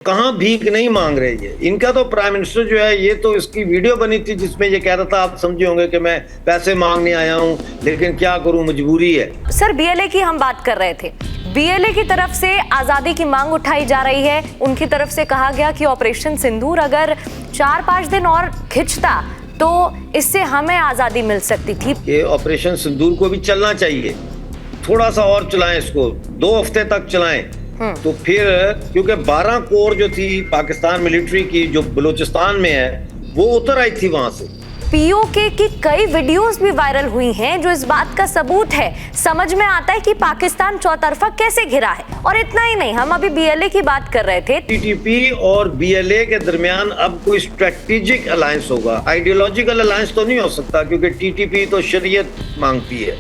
कहाँ भीख नहीं मांग रहे ये। इनका तो प्राइम मिनिस्टर जो है, ये तो इसकी वीडियो बनी थी जिसमें ये कह रहा था, आप समझे होंगे कि मैं पैसे मांगने आया हूँ लेकिन क्या करूँ, मजबूरी है। सर, बीएलए की हम बात कर रहे थे। बीएलए की तरफ से आजादी की मांग उठाई जा रही है। उनकी तरफ से कहा गया कि ऑपरेशन सिंदूर अगर 4-5 दिन और खिंचता तो इससे हमें आजादी मिल सकती थी। ये ऑपरेशन सिंदूर को भी चलना चाहिए, थोड़ा सा और चलाएं इसको, 2 हफ्ते तक चलाएं। तो फिर क्योंकि 12 कोर जो थी पाकिस्तान मिलिट्री की जो बलूचिस्तान में है, वो उतर आई थी वहां से। पीओके की कई वीडियोस भी वायरल हुई हैं जो इस बात का सबूत है। समझ में आता है कि पाकिस्तान चौतरफा कैसे घिरा है। और इतना ही नहीं, हम अभी बीएलए की बात कर रहे थे। टीटीपी और बीएलए के दरमियान अब कोई स्ट्रेटेजिक अलायंस होगा, आइडियोलॉजिकल अलायंस तो नहीं हो सकता, क्योंकि टीटीपी तो शरीयत मांगती है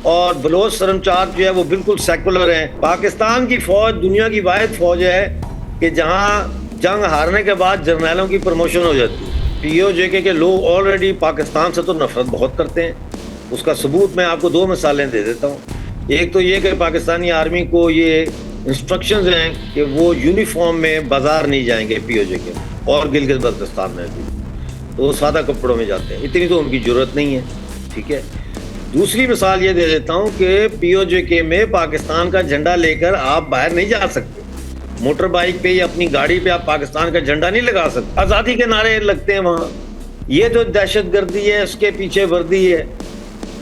और बलोच सरमचार जो है वो बिल्कुल सेकुलर हैं। पाकिस्तान की फौज दुनिया की वाहिद फौज है कि जहां जंग हारने के बाद जर्नैलों की प्रमोशन हो जाती है। पीओजे के लोग ऑलरेडी पाकिस्तान से तो नफरत बहुत करते हैं। उसका सबूत मैं आपको 2 मिसालें दे देता हूँ। एक तो ये कि पाकिस्तानी आर्मी को ये इंस्ट्रक्शंस हैं कि वो यूनिफॉर्म में बाजार नहीं जाएंगे पीओजे के, और गिलगित बल्तिस्तान में भी तो वो सादा कपड़ों में जाते हैं, इतनी तो उनकी जरूरत नहीं है। ठीक है। दूसरी मिसाल ये दे देता हूँ कि पीओजे में पाकिस्तान का झंडा लेकर आप बाहर नहीं जा सकते। मोटर बाइक पे या अपनी गाड़ी पे आप पाकिस्तान का झंडा नहीं लगा सकते। आज़ादी के नारे लगते हैं वहाँ। ये जो दहशतगर्दी है उसके पीछे वर्दी है।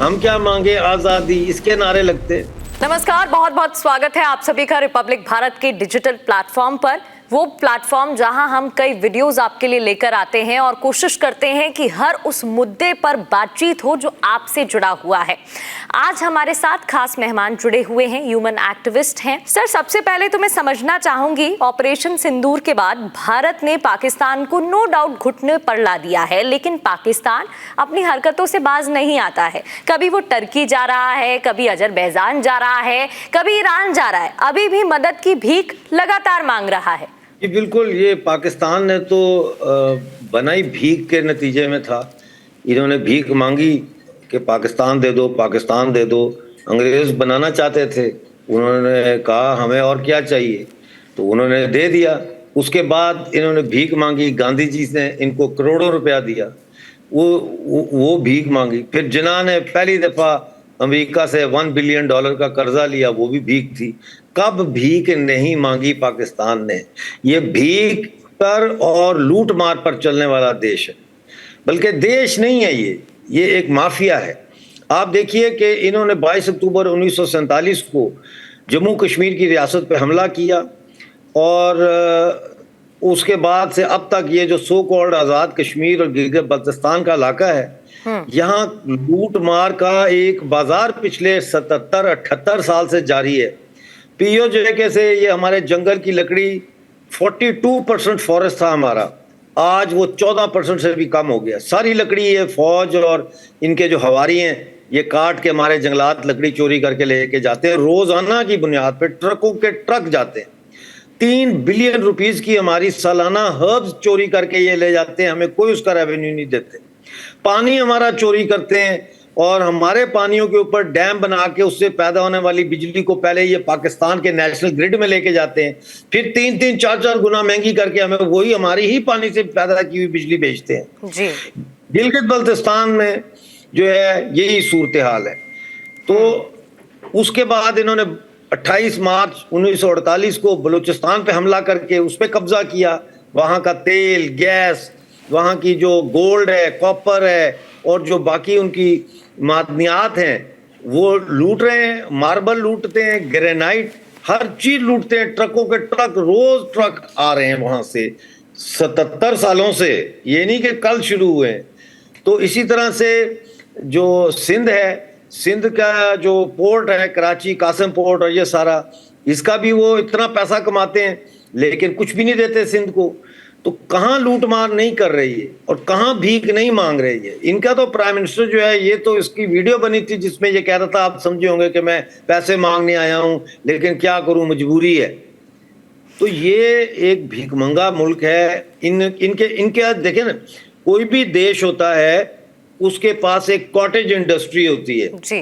हम क्या मांगे, आज़ादी, इसके नारे लगते हैं। नमस्कार, बहुत बहुत स्वागत है आप सभी का रिपब्लिक भारत के डिजिटल प्लेटफॉर्म पर। वो प्लेटफॉर्म जहां हम कई वीडियोस आपके लिए लेकर आते हैं और कोशिश करते हैं कि हर उस मुद्दे पर बातचीत हो जो आपसे जुड़ा हुआ है। आज हमारे साथ खास मेहमान जुड़े हुए हैं, ह्यूमन एक्टिविस्ट हैं। सर, सबसे पहले तो मैं समझना चाहूंगी, ऑपरेशन सिंदूर के बाद भारत ने पाकिस्तान को नो डाउट घुटने पर ला दिया है, लेकिन पाकिस्तान अपनी हरकतों से बाज नहीं आता है। कभी वो टर्की जा रहा है, कभी अजरबैजान जा रहा है, कभी ईरान जा रहा है, अभी भी मदद की भीख लगातार मांग रहा है। जी बिल्कुल, ये पाकिस्तान ने तो बनाई भीख के नतीजे में था। इन्होंने भीख मांगी कि पाकिस्तान दे दो, पाकिस्तान दे दो। अंग्रेज बनाना चाहते थे, उन्होंने कहा हमें और क्या चाहिए, तो उन्होंने दे दिया। उसके बाद इन्होंने भीख मांगी, गांधी जी ने इनको करोड़ों रुपया दिया, वो भीख मांगी। फिर जिन्ना ने पहली दफ़ा अमेरिका से $1 बिलियन का कर्जा लिया, वो भी भीख थी। कब भीख नहीं मांगी पाकिस्तान ने। ये भीख पर और लूट मार पर चलने वाला देश है, बल्कि देश नहीं है ये एक माफिया है। आप देखिए कि इन्होंने 22 अक्टूबर 1947 को जम्मू कश्मीर की रियासत पे हमला किया और उसके बाद से अब तक ये जो सो कॉल्ड आज़ाद कश्मीर और गिलगित बल्तिस्तान का इलाका है, यहाँ लूट मार का एक बाजार पिछले 77-78 साल से जारी है। पीओजे से ये हमारे जंगल की लकड़ी 42% फॉरेस्ट था हमारा, आज वो 14% से भी कम हो गया। सारी लकड़ी ये फौज और इनके जो हवारी हैं ये काट के हमारे जंगलात लकड़ी चोरी करके लेके जाते हैं। रोजाना की बुनियाद पे ट्रकों के ट्रक जाते हैं। 3 बिलियन रुपीस की हमारी सालाना हर्ब्स चोरी करके ये ले जाते हैं, हमें कोई उसका रेवेन्यू नहीं देते। पानी हमारा चोरी करते हैं और हमारे पानियों के ऊपर डैम बना के उससे पैदा होने वाली बिजली को पहले ये पाकिस्तान के नेशनल ग्रिड में लेके जाते हैं, फिर 3-3, 4-4 गुना महंगी करके हमें वही हमारी ही पानी से पैदा की हुई बिजली बेचते हैं। जी। गिलगित बल्तिस्तान में जो है यही सूरत हाल है। तो उसके बाद इन्होंने 28 मार्च 1948 को बलूचिस्तान पे हमला करके उस पर कब्जा किया। वहाँ का तेल, गैस, वहाँ की जो गोल्ड है, कॉपर है और जो बाकी उनकी मादनियात हैं वो लूट रहे हैं। मार्बल लूटते हैं, ग्रेनाइट, हर चीज लूटते हैं। ट्रकों के ट्रक, रोज ट्रक आ रहे हैं वहाँ से 77 सालों से, ये नहीं कि कल शुरू हुए हैं। तो इसी तरह से जो सिंध है, सिंध का जो पोर्ट है कराची, कासिम पोर्ट और ये सारा, इसका भी वो इतना पैसा कमाते हैं लेकिन कुछ भी नहीं देते सिंध को। तो कहाँ लूट मार नहीं कर रही है और कहाँ भीख नहीं मांग रही है। इनका तो प्राइम मिनिस्टर जो है, ये तो इसकी वीडियो बनी थी जिसमें ये कह रहा था, आप समझे होंगे कि मैं पैसे मांगने आया हूँ लेकिन क्या करूँ, मजबूरी है। तो ये एक भीखमंगा मुल्क है। इनके देखें ना, कोई भी देश होता है उसके पास एक कॉटेज इंडस्ट्री होती है जी।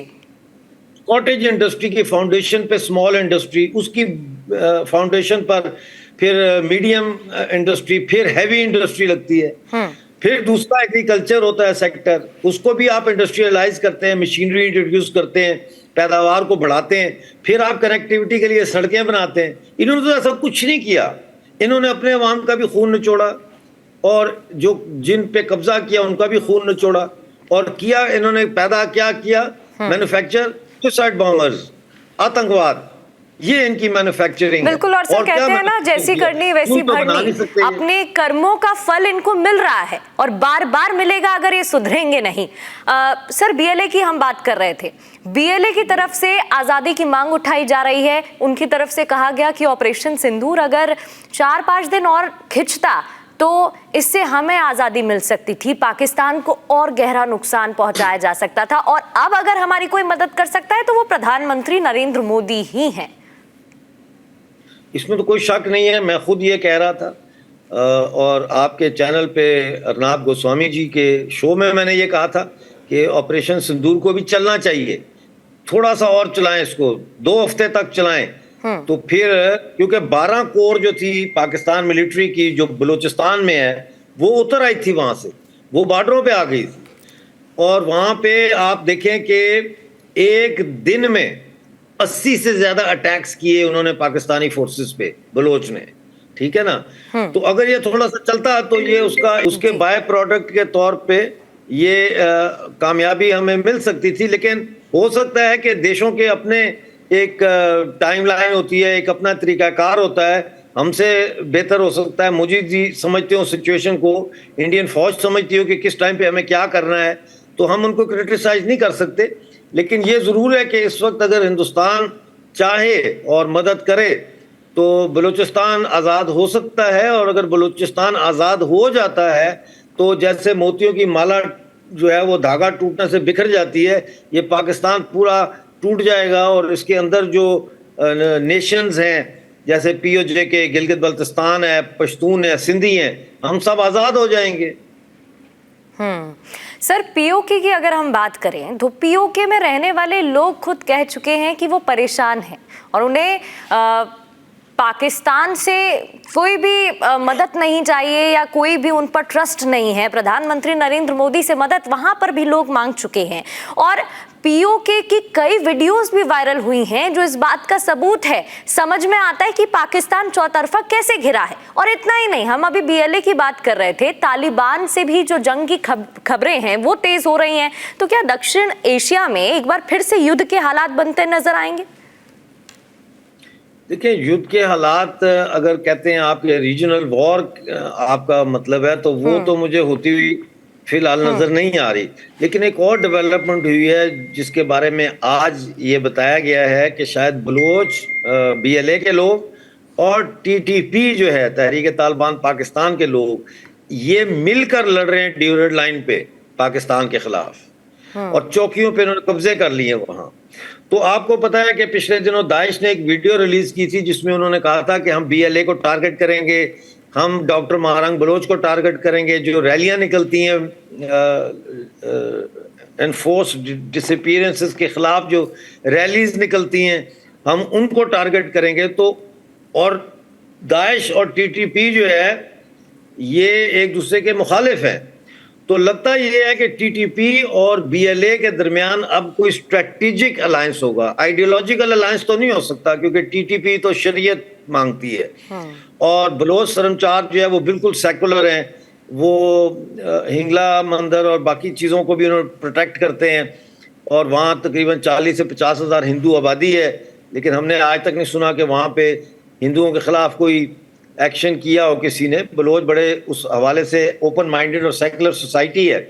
कॉटेज इंडस्ट्री की फाउंडेशन पे स्मॉल इंडस्ट्री, उसकी फाउंडेशन पर फिर मीडियम इंडस्ट्री, फिर हैवी इंडस्ट्री लगती है, फिर दूसरा एग्रीकल्चर होता है सेक्टर, उसको भी आप इंडस्ट्रियलाइज करते हैं, मशीनरी इंट्रोड्यूस करते हैं, पैदावार को बढ़ाते हैं, फिर आप कनेक्टिविटी के लिए सड़कें बनाते हैं। इन्होंने तो ऐसा कुछ नहीं किया। इन्होंने अपने अवाम का भी खून निचोड़ा और जो जिन पे कब्जा किया उनका भी खून निचोड़ा, और किया इन्होंने पैदा क्या किया, मैन्युफैक्चर सुसाइड बॉम्बर्स, आतंकवाद, ये इनकी मैन्युफैक्चरिंग। बिल्कुल, और सर कहते हैं ना, जैसी करनी वैसी भरनी, अपने कर्मों का फल इनको मिल रहा है और बार बार मिलेगा अगर ये सुधरेंगे नहीं। सर बीएलए की हम बात कर रहे थे, बीएलए की तरफ से आजादी की मांग उठाई जा रही है। उनकी तरफ से कहा गया कि ऑपरेशन सिंदूर अगर 4-5 दिन और खिंचता तो इससे हमें आजादी मिल सकती थी, पाकिस्तान को और गहरा नुकसान पहुंचाया जा सकता था, और अब अगर हमारी कोई मदद कर सकता है तो वो प्रधानमंत्री नरेंद्र मोदी ही हैं। इसमें तो कोई शक नहीं है। मैं खुद ये कह रहा था और आपके चैनल पे अर्नाब गोस्वामी जी के शो में मैंने ये कहा था कि ऑपरेशन सिंदूर को भी चलना चाहिए, थोड़ा सा और चलाएं, इसको 2 हफ्ते तक चलाएं। तो फिर क्योंकि 12 कोर जो थी पाकिस्तान मिलिट्री की जो बलूचिस्तान में है वो उतर आई थी, वहां से वो बॉर्डरों पे आ गई थी, और वहां पे आप देखें कि एक दिन में 80 से ज्यादा अटैक्स किए उन्होंने पाकिस्तानी फोर्सेस पे, बलोच ने, ठीक है ना। तो अगर ये थोड़ा सा चलता तो ये उसके बाय प्रोडक्ट के तौर पे ये कामयाबी हमें मिल सकती थी। लेकिन हो सकता है कि देशों के अपने एक टाइमलाइन होती है, एक अपना तरीकाकार होता है, हमसे बेहतर हो सकता है मुजीब जी समझते हो सिचुएशन को, इंडियन फौज समझती हो कि किस टाइम पे हमें क्या करना है, तो हम उनको क्रिटिसाइज नहीं कर सकते। लेकिन ये ज़रूर है कि इस वक्त अगर हिंदुस्तान चाहे और मदद करे तो बलूचिस्तान आज़ाद हो सकता है, और अगर बलूचिस्तान आज़ाद हो जाता है तो जैसे मोतियों की माला जो है वो धागा टूटने से बिखर जाती है, ये पाकिस्तान पूरा टूट जाएगा, और इसके अंदर जो नेशंस हैं जैसे पीओजे के गिलगित बल्तिस्तान है, पश्तून है, सिंधी हैं, हम सब आज़ाद हो जाएंगे। सर पीओके की अगर हम बात करें तो पीओके में रहने वाले लोग खुद कह चुके हैं कि वो परेशान हैं और उन्हें पाकिस्तान से कोई भी मदद नहीं चाहिए या कोई भी उन पर ट्रस्ट नहीं है। प्रधानमंत्री नरेंद्र मोदी से मदद वहां पर भी लोग मांग चुके हैं, और पीओके की कई वीडियोस भी वायरल हुई हैं जो इस बात का सबूत है। समझ में आता है कि पाकिस्तान चौतरफा कैसे घिरा है। और इतना ही नहीं, हम अभी बीएलए की बात कर रहे थे, तालिबान से भी जो जंग की खबरें हैं वो तेज हो रही हैं। तो क्या दक्षिण एशिया में एक बार फिर से युद्ध के हालात बनते नजर आएंगे? देखिए, युद्ध के हालात अगर कहते हैं आप, ये रीजनल वॉर आपका मतलब है, तो वो तो मुझे होती हुई फिलहाल नजर नहीं आ रही। लेकिन एक और डेवलपमेंट हुई है जिसके बारे में आज ये बताया गया है कि शायद बलोच बीएलए के लोग और टीटीपी जो है तहरीक तालिबान पाकिस्तान के लोग, ये मिलकर लड़ रहे हैं ड्यूरेड लाइन पे पाकिस्तान के खिलाफ, और चौकियों पे उन्होंने कब्जे कर लिए वहां। तो आपको पता है कि पिछले दिनों दाइश ने एक वीडियो रिलीज की थी जिसमें उन्होंने कहा था कि हम बीएलए को टारगेट करेंगे, हम डॉक्टर महारंग बलोच को टारगेट करेंगे, जो रैलियां निकलती हैं एनफोर्स डिसअपीयरेंसेस के खिलाफ, जो रैलीज निकलती हैं हम उनको टारगेट करेंगे। तो और दाइश और टीटीपी जो है ये एक दूसरे के मुखालिफ हैं। तो लगता ये है कि टीटीपी और बीएलए के दरमियान अब कोई स्ट्रेटेजिक अलायंस होगा। आइडियोलॉजिकल अलायंस तो नहीं हो सकता क्योंकि टीटीपी तो शरीयत मांगती है, और बलोच सरमचार जो है वो बिल्कुल सेकुलर हैं, वो हिंगला मंदिर और बाकी चीज़ों को भी उन्होंने प्रोटेक्ट करते हैं, और वहाँ तकरीबन 40 से 50 हज़ार हिंदू आबादी है। लेकिन हमने आज तक नहीं सुना कि वहाँ पे हिंदुओं के खिलाफ कोई एक्शन किया हो किसी ने। बलोच बड़े उस हवाले से ओपन माइंडेड और सेकुलर सोसाइटी है।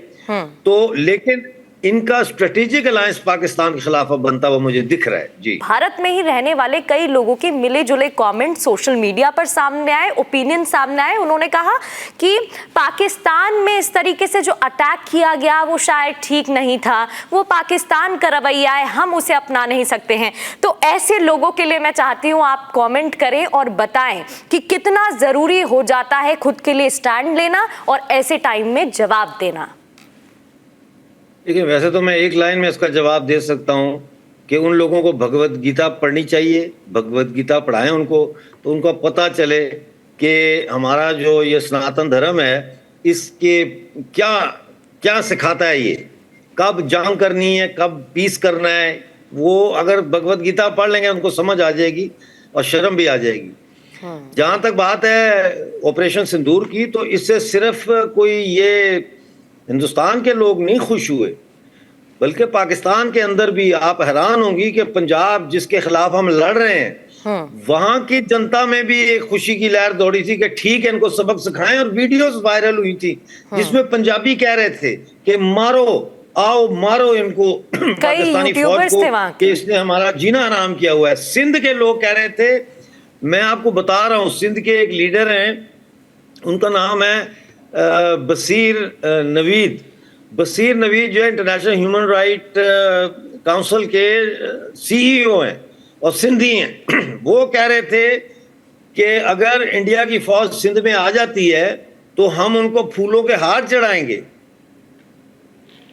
तो लेकिन इनका स्ट्रेटेजिक अलायंस पाकिस्तान के खिलाफ अब बनता हुआ मुझे दिख रहा है। जी, भारत में ही रहने वाले कई लोगों के मिले जुले कमेंट सोशल मीडिया पर सामने आए, ओपिनियन सामने आए। उन्होंने कहा कि पाकिस्तान में इस तरीके से जो अटैक किया गया वो शायद ठीक नहीं था, वो पाकिस्तान का रवैया है, हम उसे अपना नहीं सकते हैं। तो ऐसे लोगों के लिए मैं चाहती हूँ आप कॉमेंट करें और बताएं कि कितना जरूरी हो जाता है खुद के लिए स्टैंड लेना और ऐसे टाइम में जवाब देना। देखिए, वैसे तो मैं एक लाइन में इसका जवाब दे सकता हूँ कि उन लोगों को भगवत गीता पढ़नी चाहिए, भगवत गीता पढ़ाएं उनको, तो उनको पता चले कि हमारा जो ये सनातन धर्म है इसके क्या क्या सिखाता है, ये कब जंग करनी है, कब पीस करना है। वो अगर भगवत गीता पढ़ लेंगे उनको समझ आ जाएगी और शर्म भी आ जाएगी। जहां तक बात है ऑपरेशन सिंदूर की, तो इससे सिर्फ कोई ये हिंदुस्तान के लोग नहीं खुश हुए, बल्कि पाकिस्तान के अंदर भी आप हैरान होंगी कि पंजाब जिसके खिलाफ हम लड़ रहे हैं वहां की जनता में भी एक खुशी की लहर दौड़ी थी कि ठीक है इनको सबक सिखाएं। और वीडियोस वायरल हुई थी जिसमें पंजाबी कह रहे थे कि मारो, आओ मारो इनको पाकिस्तानी फौज को, कि इसने हमारा जीना हराम किया हुआ है। सिंध के लोग कह रहे थे, मैं आपको बता रहा हूं, सिंध के एक लीडर हैं, उनका नाम है बशीर नवीद। बशीर नवीद जो है इंटरनेशनल ह्यूमन राइट काउंसिल के सीईओ हैं और सिंधी हैं। वो कह रहे थे कि अगर इंडिया की फौज सिंध में आ जाती है तो हम उनको फूलों के हार चढ़ाएंगे।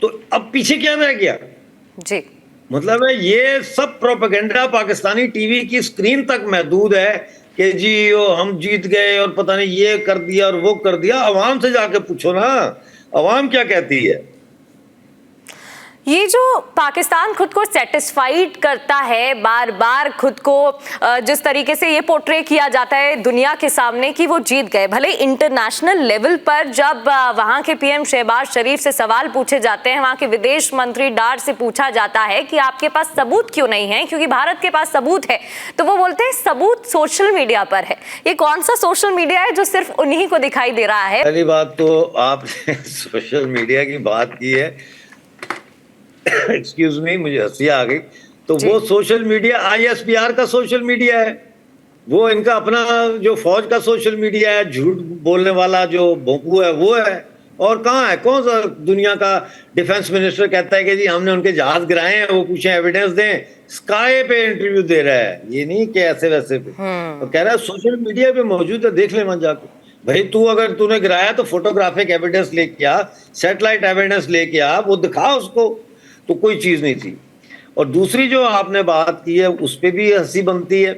तो अब पीछे क्या रह गया जी? मतलब है ये सब प्रोपेगेंडा पाकिस्तानी टीवी की स्क्रीन तक महदूद है कि जी ओ हम जीत गए और पता नहीं ये कर दिया और वो कर दिया। अवाम से जाके पूछो ना, अवाम क्या कहती है। ये जो पाकिस्तान खुद को सेटिस्फाइड करता है, बार बार खुद को जिस तरीके से ये पोर्ट्रे किया जाता है दुनिया के सामने कि वो जीत गए, भले इंटरनेशनल लेवल पर जब वहाँ के पीएम शहबाज शरीफ से सवाल पूछे जाते हैं, वहाँ के विदेश मंत्री डार से पूछा जाता है कि आपके पास सबूत क्यों नहीं है, क्योंकि भारत के पास सबूत है, तो वो बोलते हैं सबूत सोशल मीडिया पर है। ये कौन सा सोशल मीडिया है जो सिर्फ उन्हीं को दिखाई दे रहा है? पहली बात तो आपने सोशल मीडिया की बात की है, एक्सक्यूज मी, मुझे हंसी आ गई। तो वो सोशल मीडिया आईएसपीआर का सोशल मीडिया है, वो इनका अपना जो फौज का सोशल मीडिया है, झूठ बोलने वाला जो भोंपू है वो है। और कहाँ है, कौन सा दुनिया का डिफेंस मिनिस्टर कहता है कि जी हमने उनके जहाज गिराए हैं, वो पूछे एविडेंस दें। स्काई पे इंटरव्यू दे रहा है, ये नहीं कि ऐसे वैसे पे। तो कह रहा है सोशल मीडिया पे मौजूद है, देख ले मन जाके। भाई तू अगर तूने गिराया तो फोटोग्राफिक एविडेंस लेके आ, सैटेलाइट एविडेंस लेके आ, वो दिखा उसको। तो कोई चीज नहीं थी। और दूसरी जो आपने बात की है उस पर भी हंसी बनती है।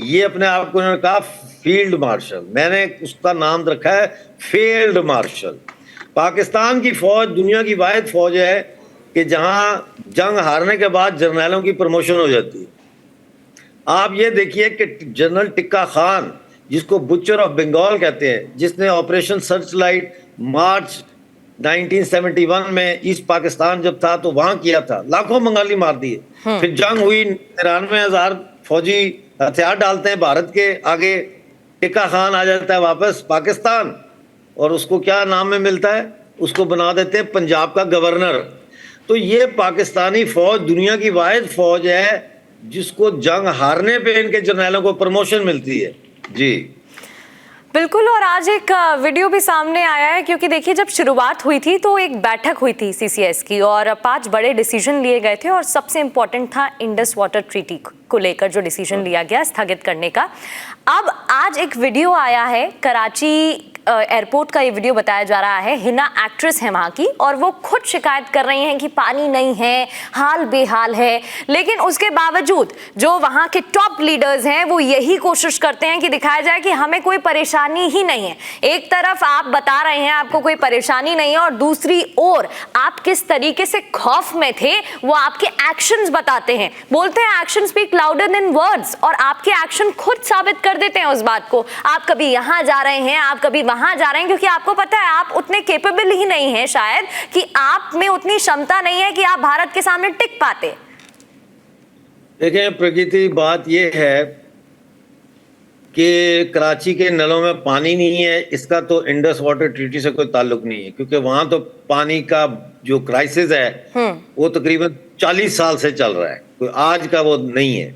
ये अपने आप को उन्होंने कहा फील्ड मार्शल, मैंने उसका नाम रखा है फील्ड मार्शल। पाकिस्तान की फौज दुनिया की वाहिद फौज है कि जहां जंग हारने के बाद जर्नलों की प्रमोशन हो जाती है। आप ये देखिए कि जनरल टिक्का खान, जिसको बुचर ऑफ बंगाल कहते हैं, जिसने ऑपरेशन सर्चलाइट मार्च 1971 में ईस्ट पाकिस्तान जब था तो वहां किया था, लाखों बंगाली मार दिए। फिर जंग हुई, 93,000 फौजी हथियार डालते हैं भारत के आगे, टिक्का खान आ जाता है वापस पाकिस्तान और उसको क्या नाम में मिलता है, उसको बना देते हैं पंजाब का गवर्नर। तो ये पाकिस्तानी फौज दुनिया की वाहिद फौज है जिसको जंग हारने पे इनके जर्नलों को प्रमोशन मिलती है। जी बिल्कुल। और आज एक वीडियो भी सामने आया है, क्योंकि देखिए जब शुरुआत हुई थी तो एक बैठक हुई थी सीसीएस की और 5 बड़े डिसीजन लिए गए थे और सबसे इम्पोर्टेंट था इंडस वाटर ट्रीटी को लेकर जो डिसीजन लिया गया स्थगित करने का। अब आज एक वीडियो आया है, कराची एयरपोर्ट का ये वीडियो बताया जा रहा है। हिना एक्ट्रेस है वहाँ की और वो खुद शिकायत कर रही हैं कि पानी नहीं है, हाल बेहाल है, लेकिन उसके बावजूद जो वहाँ के टॉप लीडर्स हैं वो यही कोशिश करते हैं कि दिखाया जाए कि हमें कोई परेशानी ही नहीं है। एक तरफ आप बता रहे हैं आपको कोई परेशानी नहीं है और दूसरी ओर आप किस तरीके से खौफ में थे वो आपके एक्शंस बताते हैं। बोलते हैं action speak louder than words, और आपके एक्शन खुद साबित कर देते हैं उस बात को। आप कभी यहाँ जा रहे हैं, आप कभी वहां जा रहे हैं, क्योंकि आपको पता है आप उतने केपेबल ही नहीं है शायद, कि आप में उतनी क्षमता नहीं है कि आप भारत के सामने टिक पाते। देखें प्रकृति, बात यह है कि कराची के नलों में पानी नहीं है, इसका तो इंडस वाटर ट्रीटी से कोई ताल्लुक नहीं है, क्योंकि वहां तो पानी का जो क्राइसिस है वो तकरीबन 40 साल से चल रहा है, कोई आज का वो नहीं है।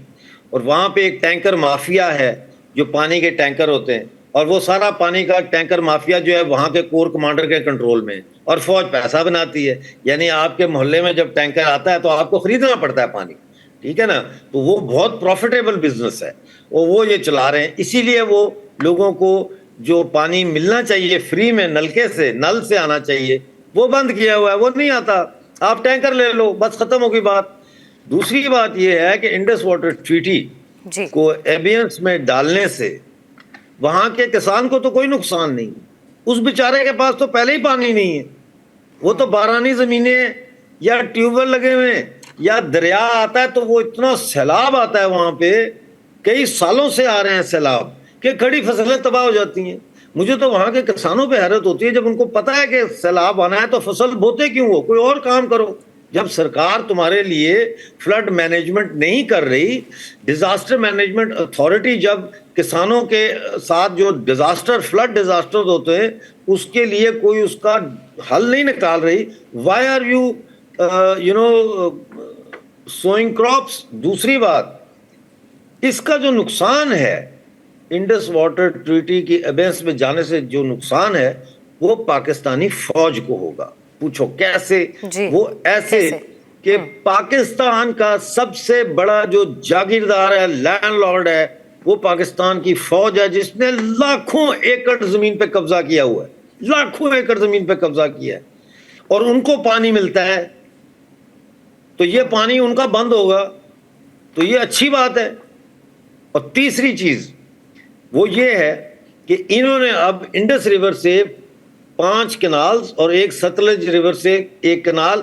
और वहां पे एक टैंकर माफिया है जो पानी के टैंकर होते हैं, और वो सारा पानी का टैंकर माफिया जो है वहाँ के कोर कमांडर के कंट्रोल में, और फौज पैसा बनाती है। यानी आपके मोहल्ले में जब टैंकर आता है तो आपको खरीदना पड़ता है पानी, ठीक है ना। तो वो बहुत प्रॉफिटेबल बिजनेस है और वो ये चला रहे हैं। इसीलिए वो लोगों को जो पानी मिलना चाहिए फ्री में नलके से, नल से आना चाहिए, वो बंद किया हुआ है, वो नहीं आता। आप टैंकर ले लो, बस खत्म होगी बात। दूसरी बात ये है कि इंडस वाटर ट्रीटी जी। को एबियंस में डालने से वहां के किसान को तो कोई नुकसान नहीं, उस बेचारे के पास तो पहले ही पानी नहीं है, वो तो बारानी जमीनें या ट्यूबवेल लगे हुए हैं या दरिया आता है तो वो इतना सैलाब आता है वहां पे, कई सालों से आ रहे हैं सैलाब कि खड़ी फसलें तबाह हो जाती हैं। मुझे तो वहां के किसानों पे हैरत होती है, जब उनको पता है कि सैलाब आना है तो फसल बोते क्यों हो, कोई और काम करो। जब सरकार तुम्हारे लिए फ्लड मैनेजमेंट नहीं कर रही, डिजास्टर मैनेजमेंट अथॉरिटी जब किसानों के साथ जो डिजास्टर फ्लड डिजास्टर होते हैं उसके लिए कोई उसका हल नहीं निकाल रही, why are you you know sowing crops. दूसरी बात, इसका जो नुकसान है इंडस वाटर ट्रीटी की एबेंस में जाने से जो नुकसान है वो पाकिस्तानी फौज को होगा। पूछो कैसे? वो ऐसे कि पाकिस्तान का सबसे बड़ा जो जागीरदार है, लैंडलॉर्ड है, वो पाकिस्तान की फौज है जिसने लाखों एकड़ जमीन पे कब्जा किया हुआ है, लाखों एकड़ जमीन पे कब्जा किया है, और उनको पानी मिलता है तो ये पानी उनका बंद होगा तो ये अच्छी बात है। और तीसरी चीज वो ये है कि इन्होंने अब इंडस रिवर से 5 कैनाल्स और एक सतलज रिवर से एक कैनाल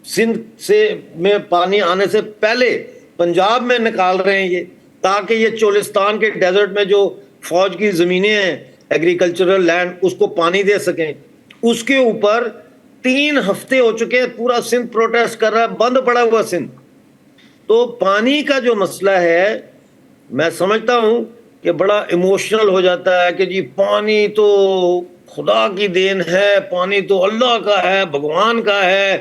सिंध से में पानी आने से पहले पंजाब में निकाल रहे हैं ये, ताकि ये चोलिस्तान के डेजर्ट में जो फौज की जमीनें हैं एग्रीकल्चरल लैंड उसको पानी दे सकें। उसके ऊपर 3 हफ्ते हो चुके हैं, पूरा सिंध प्रोटेस्ट कर रहा है, बंद पड़ा हुआ सिंध। तो पानी का जो मसला है, मैं समझता हूं कि बड़ा इमोशनल हो जाता है कि जी पानी तो खुदा की देन है, पानी तो अल्लाह का है, भगवान का है,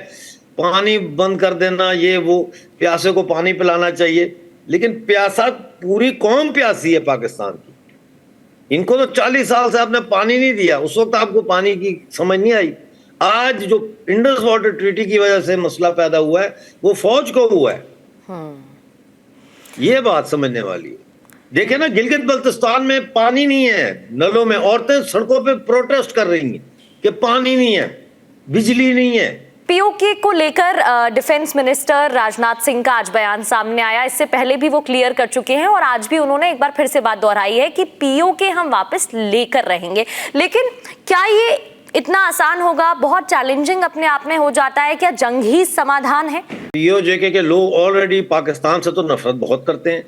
पानी बंद कर देना ये वो, प्यासे को पानी पिलाना चाहिए। लेकिन प्यासा पूरी कौम प्यासी है पाकिस्तान की, इनको तो 40 साल से आपने पानी नहीं दिया, उस वक्त आपको पानी की समझ नहीं आई। आज जो इंडस वाटर ट्रीटी की वजह से मसला पैदा हुआ है वो फौज को हुआ है। ये बात समझने वाली है। देखे ना, गिलगित बल्तिस्तान में पानी नहीं है नलों में, औरतें सड़कों पे प्रोटेस्ट कर रही हैं कि पानी नहीं है, बिजली नहीं है। पीओके को लेकर डिफेंस मिनिस्टर राजनाथ सिंह का आज बयान सामने आया। इससे पहले भी वो क्लियर कर चुके हैं और आज भी उन्होंने एक बार फिर से बात दोहराई है कि पीओके हम वापस लेकर रहेंगे। लेकिन क्या ये इतना आसान होगा? बहुत चैलेंजिंग अपने आप में हो जाता है। क्या जंग ही समाधान है? पीओजे के लोग ऑलरेडी पाकिस्तान से तो नफरत बहुत करते हैं।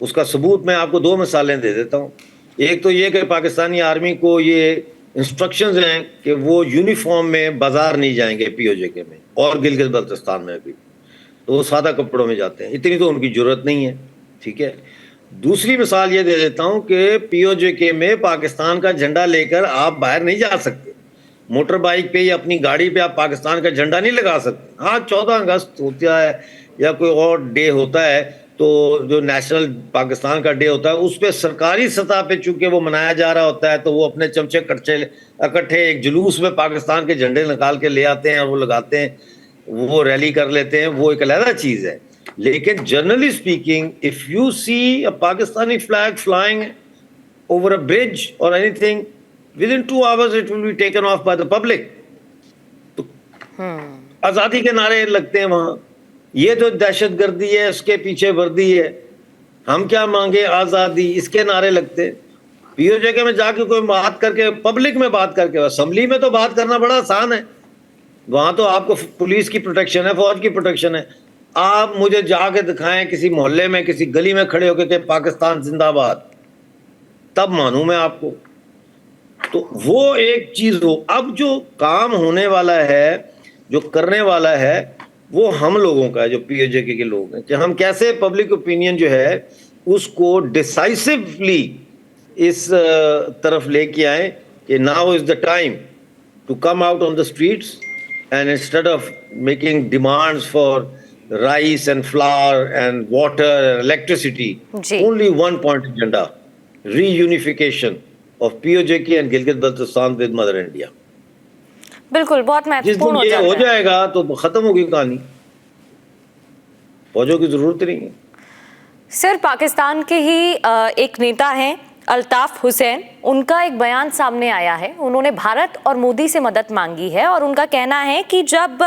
उसका सबूत मैं आपको 2 मिसालें दे देता हूँ। एक तो ये कि पाकिस्तानी आर्मी को ये इंस्ट्रक्शंस हैं कि वो यूनिफॉर्म में बाजार नहीं जाएंगे पीओजे में, और गिलगित बल्तिस्तान में भी तो वो सादा कपड़ों में जाते हैं, इतनी तो उनकी जरूरत नहीं है। ठीक है। दूसरी मिसाल ये दे देता हूँ कि पीओजे में पाकिस्तान का झंडा लेकर आप बाहर नहीं जा सकते, मोटर बाइक पे या अपनी गाड़ी पे आप पाकिस्तान का झंडा नहीं लगा सकते। हाँ, 14 अगस्त होता है या कोई और डे होता है तो जो नेशनल पाकिस्तान का डे होता है उस पर सरकारी सतह पे चूंकि वो मनाया जा रहा होता है तो वो अपने चमचे कच्चे इकट्ठे एक जुलूस में पाकिस्तान के झंडे निकाल के ले आते हैं और वो लगाते हैं, वो रैली कर लेते हैं, वो एक अलग चीज है। लेकिन generally speaking, if you see a Pakistani flag flying over a bridge और anything, within 2 hours it will be taken off by the public। तो आजादी के नारे लगते हैं वहां, ये जो दहशतगर्दी है इसके पीछे वर्दी है, हम क्या मांगे आजादी, इसके नारे लगते हैं। पीओजे में जाके कोई बात करके, पब्लिक में बात करके, असेंबली में तो बात करना बड़ा आसान है, वहां तो आपको पुलिस की प्रोटेक्शन है, फौज की प्रोटेक्शन है। आप मुझे जाके दिखाएं किसी मोहल्ले में किसी गली में खड़े होकर के पाकिस्तान जिंदाबाद, तब मानूं मैं आपको। तो वो एक चीज हो। अब जो काम होने वाला है, जो करने वाला है, वो हम लोगों का है, जो पीओजे के लोग हैं, कि हम कैसे पब्लिक ओपिनियन जो है उसको डिसाइसिवली इस तरफ लेके आए कि now is the time to come out on the streets and instead of making demands for rice and flour and water and electricity, only one point agenda, reunification of POJ and Gilgit Baltistan with mother India. बिल्कुल, बहुत महत्वपूर्ण हो जाता है। हो जाएगा तो खत्म होगी कहानी, फौजों की जरूरत नहीं है। सर, पाकिस्तान के ही एक नेता हैं अल्ताफ हुसैन, उनका एक बयान सामने आया है। उन्होंने भारत और मोदी से मदद मांगी है और उनका कहना है कि जब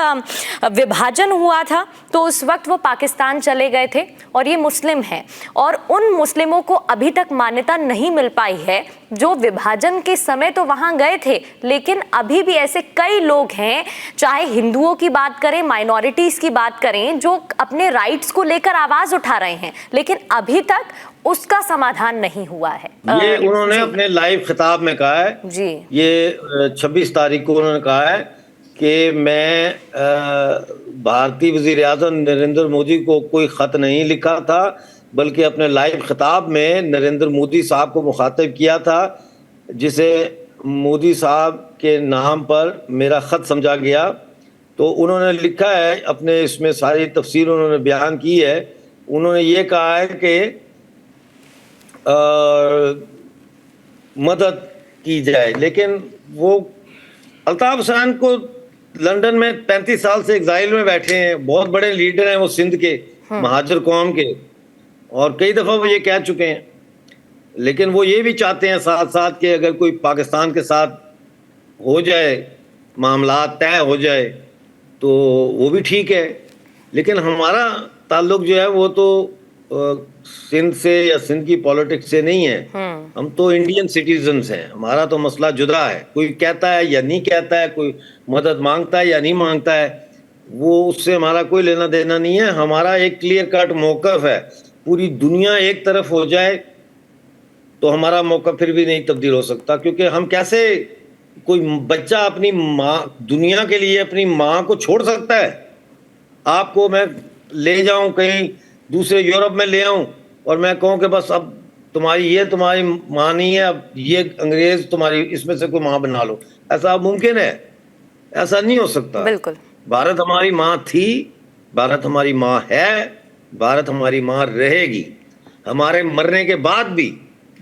विभाजन हुआ था तो उस वक्त वो पाकिस्तान चले गए थे और ये मुस्लिम हैं और उन मुस्लिमों को अभी तक मान्यता नहीं मिल पाई है जो विभाजन के समय तो वहां गए थे, लेकिन अभी भी ऐसे कई लोग हैं, चाहे हिंदुओं की बात करें, माइनॉरिटीज की बात करें, जो अपने राइट्स को लेकर आवाज उठा रहे हैं, लेकिन अभी तक उसका समाधान नहीं हुआ है। ये उन्होंने अपने लाइव खिताब में कहा है जी, ये 26 तारीख को उन्होंने कहा है कि मैं भारतीय वजीर आज़म नरेंद्र मोदी को कोई ख़त नहीं लिखा था, बल्कि अपने लाइव खिताब में नरेंद्र मोदी साहब को मुखातिब किया था, जिसे मोदी साहब के नाम पर मेरा ख़त समझा गया। तो उन्होंने लिखा है, अपने इसमें सारी तफसीर उन्होंने बयान की है। उन्होंने ये कहा है कि मदद की जाए, लेकिन वो अल्ताफ हुसैन को लंदन में 35 साल से एग्जाइल में बैठे हैं, बहुत बड़े लीडर हैं वो सिंध के, महाजर कौम के, और कई दफ़ा वो ये कह चुके हैं। लेकिन वो ये भी चाहते हैं साथ साथ कि अगर कोई पाकिस्तान के साथ हो जाए, मामला तय हो जाए तो वो भी ठीक है, लेकिन हमारा ताल्लुक जो है वो तो सिंध से या सिंध की पॉलिटिक्स से नहीं है। हम तो इंडियन सिटीजन्स हैं, हमारा तो मसला जुदा है। कोई कहता है या नहीं कहता है, कोई मदद मांगता है या नहीं मांगता है, वो उससे हमारा कोई लेना देना नहीं है। हमारा एक क्लियर कट मौक़िफ़ है। पूरी दुनिया एक तरफ हो जाए तो हमारा मौक़िफ़ फिर भी नहीं तब्दील हो सकता, क्योंकि हम कैसे, कोई बच्चा अपनी माँ, दुनिया के लिए अपनी माँ को छोड़ सकता है? आपको मैं ले जाऊं कहीं दूसरे यूरोप में ले आऊं और मैं कहूं कि बस अब तुम्हारी माँ नहीं है, अब ये अंग्रेज तुम्हारी इसमें से कोई माँ बना लो, ऐसा मुमकिन है? ऐसा नहीं हो सकता। बिल्कुल। भारत हमारी माँ थी, भारत हमारी माँ है, भारत हमारी माँ रहेगी। हमारे मरने के बाद भी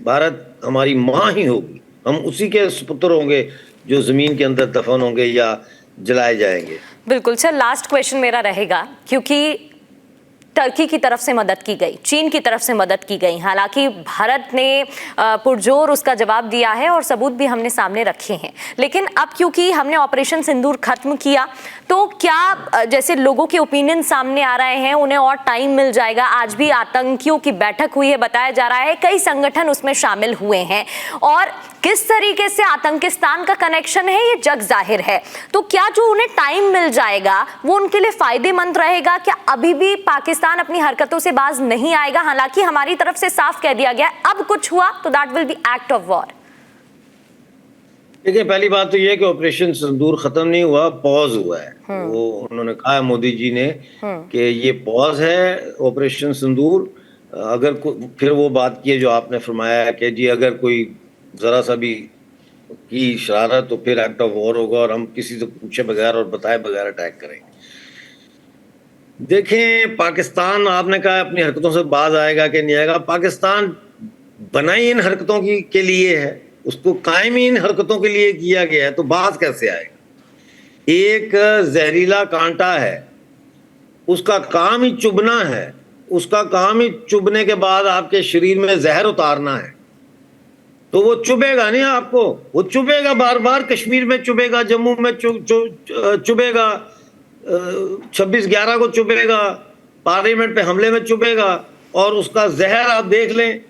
भारत हमारी माँ ही होगी। हम उसी के सुपुत्र होंगे जो ज़मीन के अंदर दफन होंगे या जलाए जाएंगे। बिल्कुल सर, लास्ट क्वेश्चन मेरा रहेगा, क्योंकि टर्की की तरफ से मदद की गई, चीन की तरफ से मदद की गई, हालांकि भारत ने पुरजोर उसका जवाब दिया है और सबूत भी हमने सामने रखे हैं, लेकिन अब क्योंकि हमने ऑपरेशन सिंदूर खत्म किया, तो क्या जैसे लोगों के ओपिनियन सामने आ रहे हैं, उन्हें और टाइम मिल जाएगा? आज भी आतंकियों की बैठक हुई है, बताया जा रहा है, कई संगठन उसमें शामिल हुए हैं, और किस तरीके से आतंकिस्तान का कनेक्शन है ये जग जाहिर है। तो क्या जो उन्हें टाइम मिल जाएगा वो उनके लिए फायदेमंद रहेगा? क्या अभी भी पाकिस्तान अपनी हरकतों से बाज नहीं आएगा? हालांकि हमारी तरफ से साफ कह दिया गया अब कुछ हुआ तो that will be act of war. देखिए, पहली बात तो ये कि ऑपरेशन सिंदूर खत्म नहीं हुआ, पॉज हुआ है। वो उन्होंने कहा है मोदी जी ने कि ये पॉज है ऑपरेशन सिंदूर। अगर फिर वो बात की है जो आपने फरमाया है कि जी अगर कोई जरा सा भी की शरारत तो फिर एक्ट ऑफ वॉर होगा और हम किसी से पूछे बगैर और बताए बगैर अटैक करेंगे। देखें, पाकिस्तान, आपने कहा अपनी हरकतों से बाज आएगा कि नहीं आएगा। पाकिस्तान बनाई इन हरकतों के लिए है, उसको कायम ही इन हरकतों के लिए किया गया है, तो बाज कैसे आएगा? एक जहरीला कांटा है, उसका काम ही चुभना है, उसका काम ही चुभने के बाद आपके शरीर में जहर उतारना है, तो वो चुभेगा नहीं आपको, वो चुभेगा, बार बार कश्मीर में चुभेगा, जम्मू में चुभेगा, 26/11 को चुभेगा, पार्लियामेंट पे हमले में चुभेगा, और उसका जहर आप देख लें,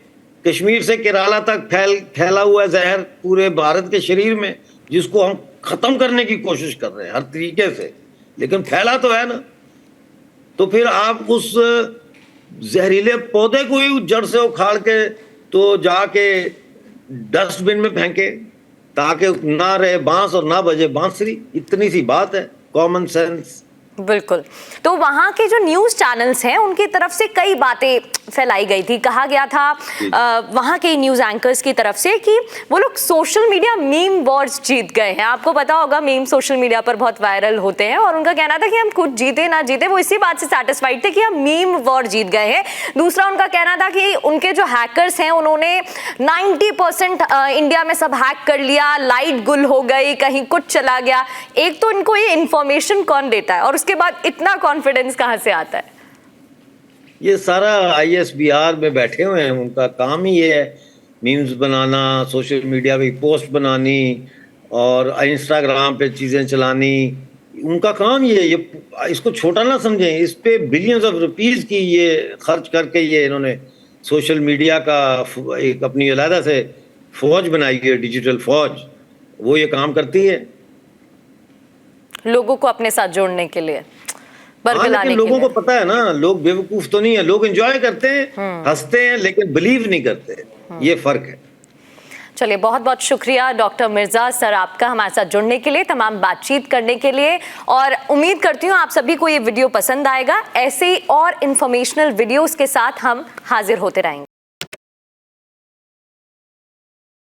कश्मीर से केरला तक फैला हुआ है जहर पूरे भारत के शरीर में, जिसको हम ख़त्म करने की कोशिश कर रहे हैं हर तरीके से, लेकिन फैला तो है ना। तो फिर आप उस जहरीले पौधे को ही जड़ से उखाड़ के तो जाके डस्टबिन में फेंके, ताकि ना रहे बांस और ना बजे बांसुरी। इतनी सी बात है, कॉमन सेंस। बिल्कुल। तो वहाँ के जो न्यूज़ चैनल्स हैं उनकी तरफ से कई बातें फैलाई गई थी, कहा गया था वहाँ के न्यूज़ एंकर्स की तरफ से कि वो लोग सोशल मीडिया मीम वॉर्स जीत गए हैं। आपको पता होगा मीम सोशल मीडिया पर बहुत वायरल होते हैं, और उनका कहना था कि हम कुछ जीते ना जीते वो इसी बात से सेटिस्फाइड थे कि हम मीम वॉर जीत गए हैं। दूसरा उनका कहना था कि उनके जो हैकर्स हैं उन्होंने 90% इंडिया में सब हैक कर लिया, लाइट गुल हो गई, कहीं कुछ चला गया। एक तो इनको ये इंफॉर्मेशन कौन देता है, और उसके बाद इतना कॉन्फिडेंस कहाँ से आता है? ये सारा ISBR में बैठे हुए हैं, उनका काम ही ये है मीम्स बनाना, सोशल मीडिया पे पोस्ट बनानी और इंस्टाग्राम पे चीज़ें चलानी, उनका काम ये इसको छोटा ना समझें। इस पे बिलियंस ऑफ रुपीस की ये खर्च करके ये इन्होंने सोशल मीडिया का एक अपनी अलग से फौज बनाई है, डिजिटल फौज, वो ये काम करती है लोगों को अपने साथ जोड़ने के लिए, बरगलाने लेकिन के लोगों लिए। को पता है ना, लोग बेवकूफ तो नहीं है, लोग एंजॉय करते हैं, हंसते हैं, लेकिन बिलीव नहीं करते। ये फर्क है। चलिए, बहुत बहुत शुक्रिया डॉक्टर मिर्जा सर आपका हमारे साथ जुड़ने के लिए, तमाम बातचीत करने के लिए। और उम्मीद करती हूँ आप सभी को ये वीडियो पसंद आएगा। ऐसे ही और इंफॉर्मेशनल वीडियोस के साथ हम हाजिर होते रहेंगे।